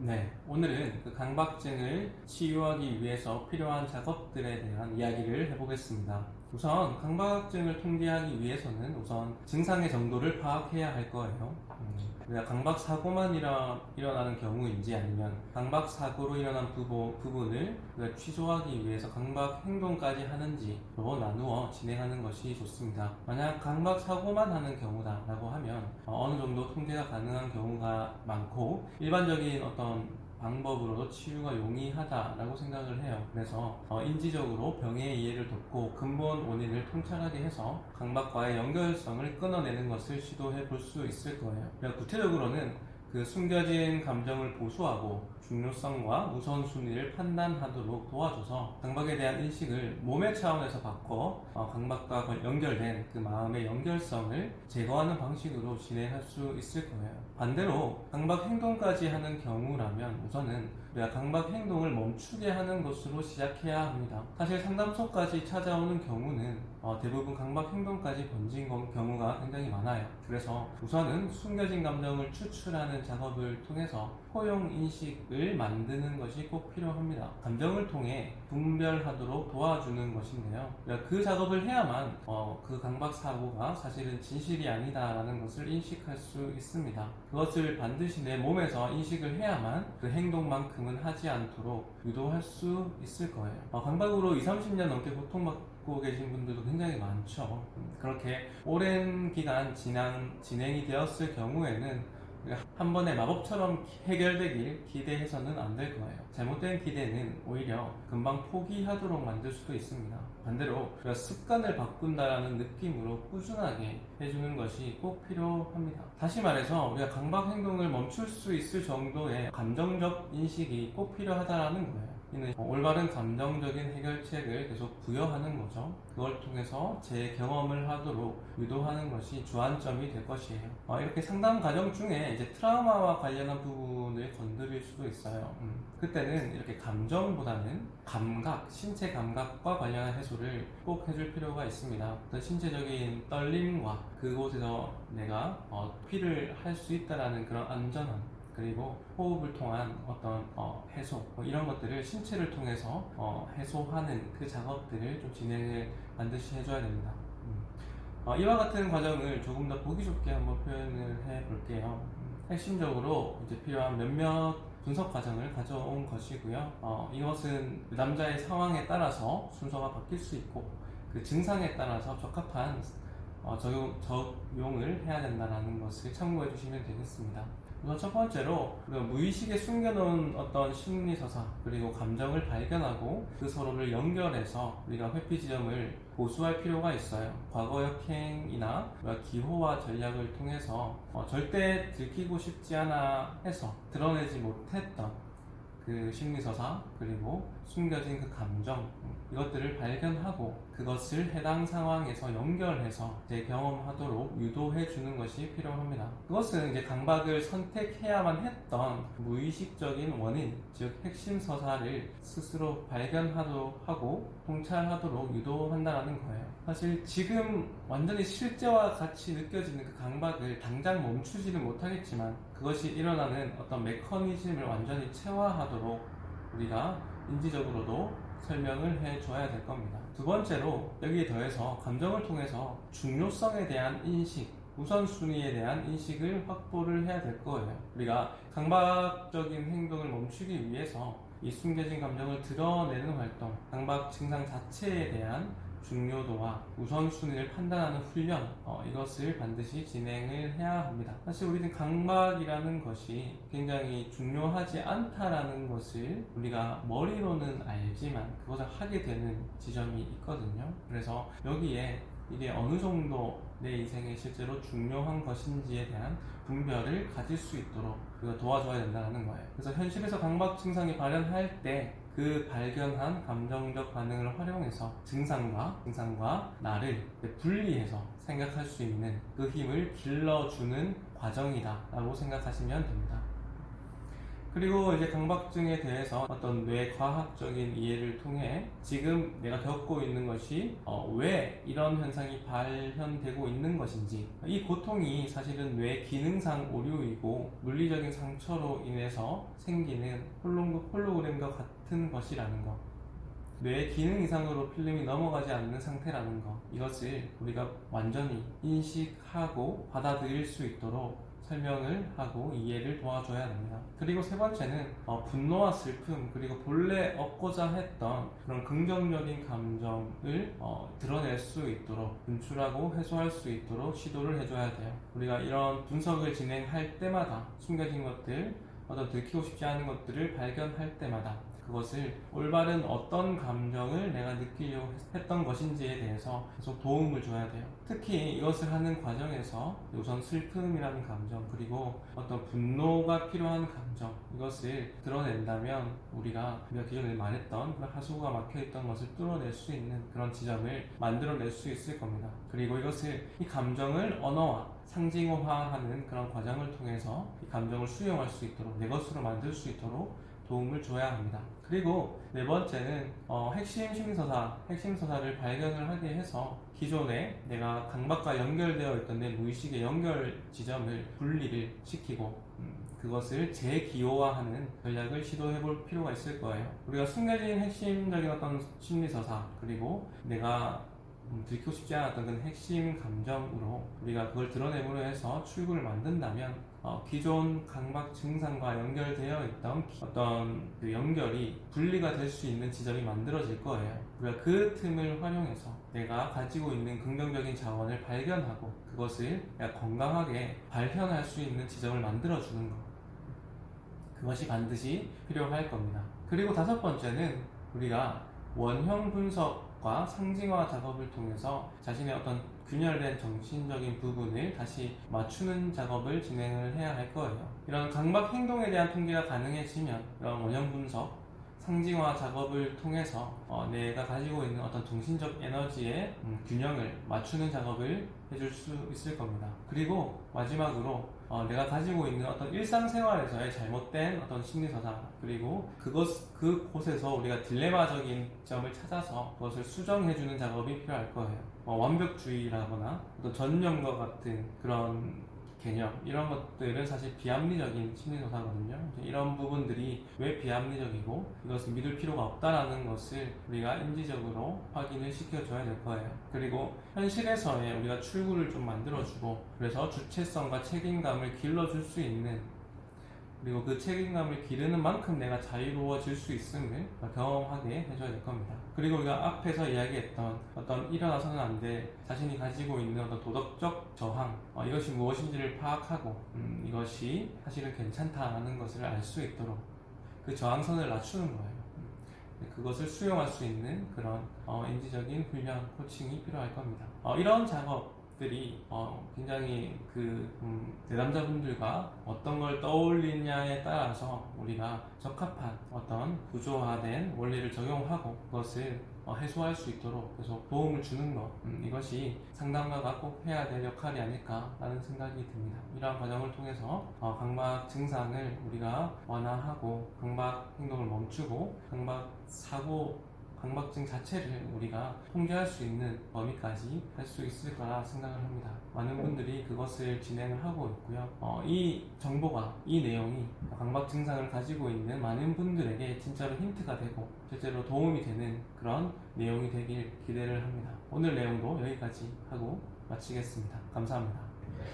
네, 오늘은 그 강박증을 치유하기 위해서 필요한 작업들에 대한 이야기를 해보겠습니다. 우선 강박증을 통제하기 위해서는 우선 증상의 정도를 파악해야 할 거예요. 우리가 강박 사고만 일어나는 경우인지 아니면 강박 사고로 일어난 부분을 우리가 취소하기 위해서 강박 행동까지 하는지로 나누어 진행하는 것이 좋습니다. 만약 강박 사고만 하는 경우다라고 하면 어느 정도 통제가 가능한 경우가 많고 일반적인 어떤 방법으로도 치유가 용이하다라고 생각을 해요. 그래서 인지적으로 병의 이해를 돕고 근본 원인을 통찰하게 해서 강박과의 연결성을 끊어내는 것을 시도해 볼 수 있을 거예요. 구체적으로는 그 숨겨진 감정을 보수하고 중요성과 우선순위를 판단하도록 도와줘서 강박에 대한 인식을 몸의 차원에서 바꿔 강박과 연결된 그 마음의 연결성을 제거하는 방식으로 진행할 수 있을 거예요. 반대로 강박 행동까지 하는 경우라면 우선은 우리가 강박 행동을 멈추게 하는 것으로 시작해야 합니다. 사실 상담소까지 찾아오는 경우는 대부분 강박 행동까지 번진 경우가 굉장히 많아요. 그래서 우선은 숨겨진 감정을 추출하는 작업을 통해서 포용 인식을 만드는 것이 꼭 필요합니다. 감정을 통해 분별하도록 도와주는 것인데요. 그 작업을 해야만 그 강박 사고가 사실은 진실이 아니다라는 것을 인식할 수 있습니다. 그것을 반드시 내 몸에서 인식을 해야만 그 행동만큼은 하지 않도록 유도할 수 있을 거예요. 강박으로 20-30년 넘게 고통받고 계신 분들도 굉장히 많죠. 그렇게 오랜 기간 진행이 되었을 경우에는 한 번에 마법처럼 해결되길 기대해서는 안 될 거예요. 잘못된 기대는 오히려 금방 포기하도록 만들 수도 있습니다. 반대로 우리가 습관을 바꾼다라는 느낌으로 꾸준하게 해주는 것이 꼭 필요합니다. 다시 말해서 우리가 강박 행동을 멈출 수 있을 정도의 감정적 인식이 꼭 필요하다라는 거예요. 이는 올바른 감정적인 해결책을 계속 부여하는 거죠. 그걸 통해서 제 경험을 하도록 유도하는 것이 주안점이 될 것이에요. 이렇게 상담 과정 중에 이제 트라우마와 관련한 부분을 건드릴 수도 있어요. 그때는 이렇게 감정보다는 감각, 신체 감각과 관련한 해소를 꼭 해줄 필요가 있습니다. 어떤 신체적인 떨림과 그곳에서 내가 피를 할 수 있다라는 그런 안전함, 그리고 호흡을 통한 어떤 해소 이런 것들을 신체를 통해서 해소하는 그 작업들을 좀 진행을 반드시 해줘야 됩니다. 이와 같은 과정을 조금 더 보기 좋게 한번 표현을 해 볼게요. 핵심적으로 이제 필요한 몇몇 분석 과정을 가져온 것이고요. 이것은 남자의 상황에 따라서 순서가 바뀔 수 있고 그 증상에 따라서 적합한 적용을 해야 된다는 것을 참고해 주시면 되겠습니다. 우선 첫 번째로 무의식에 숨겨놓은 어떤 심리서사 그리고 감정을 발견하고 그 서로를 연결해서 우리가 회피 지점을 보수할 필요가 있어요. 과거 역행이나 기호와 전략을 통해서 절대 들키고 싶지 않아 해서 드러내지 못했던 그 심리서사 그리고 숨겨진 그 감정 이것들을 발견하고 그것을 해당 상황에서 연결해서 경험하도록 유도해 주는 것이 필요합니다. 그것은 이제 강박을 선택해야만 했던 무의식적인 원인, 즉 핵심 서사를 스스로 발견하도록 하고 통찰하도록 유도한다는 거예요. 사실 지금 완전히 실제와 같이 느껴지는 그 강박을 당장 멈추지는 못하겠지만 그것이 일어나는 어떤 메커니즘을 완전히 체화하도록 우리가 인지적으로도 설명을 해줘야 될 겁니다. 두 번째로 여기에 더해서 감정을 통해서 중요성에 대한 인식, 우선순위에 대한 인식을 확보를 해야 될 거예요. 우리가 강박적인 행동을 멈추기 위해서 이 숨겨진 감정을 드러내는 활동, 강박 증상 자체에 대한 중요도와 우선순위를 판단하는 훈련 이것을 반드시 진행을 해야 합니다. 사실 우리는 강박이라는 것이 굉장히 중요하지 않다라는 것을 우리가 머리로는 알지만 그것을 하게 되는 지점이 있거든요. 그래서 여기에 이게 어느 정도 내 인생에 실제로 중요한 것인지에 대한 분별을 가질 수 있도록 도와줘야 된다는 거예요. 그래서 현실에서 강박 증상이 발현할 때 그 발견한 감정적 반응을 활용해서 증상과 나를 분리해서 생각할 수 있는 그 힘을 길러주는 과정이다 라고 생각하시면 됩니다. 그리고 이제 강박증에 대해서 어떤 뇌과학적인 이해를 통해 지금 내가 겪고 있는 것이 왜 이런 현상이 발현되고 있는 것인지, 이 고통이 사실은 뇌 기능상 오류이고 물리적인 상처로 인해서 생기는 홀로그램과 같은 것이라는 것, 뇌 기능 이상으로 필름이 넘어가지 않는 상태라는 것, 이것을 우리가 완전히 인식하고 받아들일 수 있도록 설명을 하고 이해를 도와줘야 합니다. 그리고 세 번째는 분노와 슬픔, 그리고 본래 얻고자 했던 그런 긍정적인 감정을 드러낼 수 있도록, 분출하고 해소할 수 있도록 시도를 해줘야 돼요. 우리가 이런 분석을 진행할 때마다 숨겨진 것들, 어떤 들키고 싶지 않은 것들을 발견할 때마다 그것을 올바른 어떤 감정을 내가 느끼려고 했던 것인지에 대해서 계속 도움을 줘야 돼요. 특히 이것을 하는 과정에서 우선 슬픔이라는 감정, 그리고 어떤 분노가 필요한 감정, 이것을 드러낸다면 우리가 기존에 말했던 그런 하수구가 막혀있던 것을 뚫어낼 수 있는 그런 지점을 만들어낼 수 있을 겁니다. 그리고 이 감정을 언어화, 상징화하는 그런 과정을 통해서 이 감정을 수용할 수 있도록, 내 것으로 만들 수 있도록 도움을 줘야 합니다. 그리고 네 번째는 핵심 심리서사를 발견을 하게 해서 기존에 내가 강박과 연결되어 있던 내 무의식의 연결 지점을 분리를 시키고 그것을 재기호화하는 전략을 시도해 볼 필요가 있을 거예요. 우리가 숨겨진 핵심적인 어떤 심리서사, 그리고 내가 들키고 싶지 않았던 그 핵심 감정으로 우리가 그걸 드러내므로 해서 출구를 만든다면 기존 강박 증상과 연결되어 있던 어떤 그 연결이 분리가 될 수 있는 지점이 만들어질 거예요. 우리가 그 틈을 활용해서 내가 가지고 있는 긍정적인 자원을 발견하고 그것을 내가 건강하게 발현할 수 있는 지점을 만들어주는 것, 그것이 반드시 필요할 겁니다. 그리고 다섯 번째는 우리가 원형 분석과 상징화 작업을 통해서 자신의 어떤 균열된 정신적인 부분을 다시 맞추는 작업을 진행을 해야 할 거예요. 이런 강박 행동에 대한 통계가 가능해지면 이런 원형 분석, 상징화 작업을 통해서 내가 가지고 있는 어떤 정신적 에너지의 균형을 맞추는 작업을 해줄 수 있을 겁니다. 그리고 마지막으로 내가 가지고 있는 어떤 일상생활에서의 잘못된 어떤 심리서사, 그리고 그곳에서 우리가 딜레마적인 점을 찾아서 그것을 수정해주는 작업이 필요할 거예요. 완벽주의라거나 어떤 전념과 같은 그런 개념, 이런 것들은 사실 비합리적인 심리서사거든요. 이런 부분들이 왜 비합리적이고 이것을 믿을 필요가 없다라는 것을 우리가 인지적으로 확인을 시켜줘야 될 거예요. 그리고 현실에서의 우리가 출구를 좀 만들어주고, 그래서 주체성과 책임감을 길러줄 수 있는, 그리고 그 책임감을 기르는 만큼 내가 자유로워질 수 있음을 경험하게 해줘야 될 겁니다. 그리고 우리가 앞에서 이야기했던 어떤 일어나서는 안 될 자신이 가지고 있는 어떤 도덕적 저항, 이것이 무엇인지를 파악하고 이것이 사실은 괜찮다는 것을 알 수 있도록 그 저항선을 낮추는 거예요. 그것을 수용할 수 있는 그런 인지적인 훈련, 코칭이 필요할 겁니다. 이런 작업들이 굉장히 내담자분들과 어떤 걸 떠올리냐에 따라서 우리가 적합한 어떤 구조화된 원리를 적용하고 그것을 해소할 수 있도록 계속 도움을 주는 것, 이것이 상담가가 꼭 해야 될 역할이 아닐까라는 생각이 듭니다. 이러한 과정을 통해서 강박 증상을 우리가 완화하고 강박 행동을 멈추고 강박증 자체를 우리가 통제할 수 있는 범위까지 할 수 있을 거라 생각을 합니다. 많은 분들이 그것을 진행을 하고 있고요. 이 정보가, 이 내용이 강박 증상을 가지고 있는 많은 분들에게 진짜로 힌트가 되고 실제로 도움이 되는 그런 내용이 되길 기대를 합니다. 오늘 내용도 여기까지 하고 마치겠습니다. 감사합니다.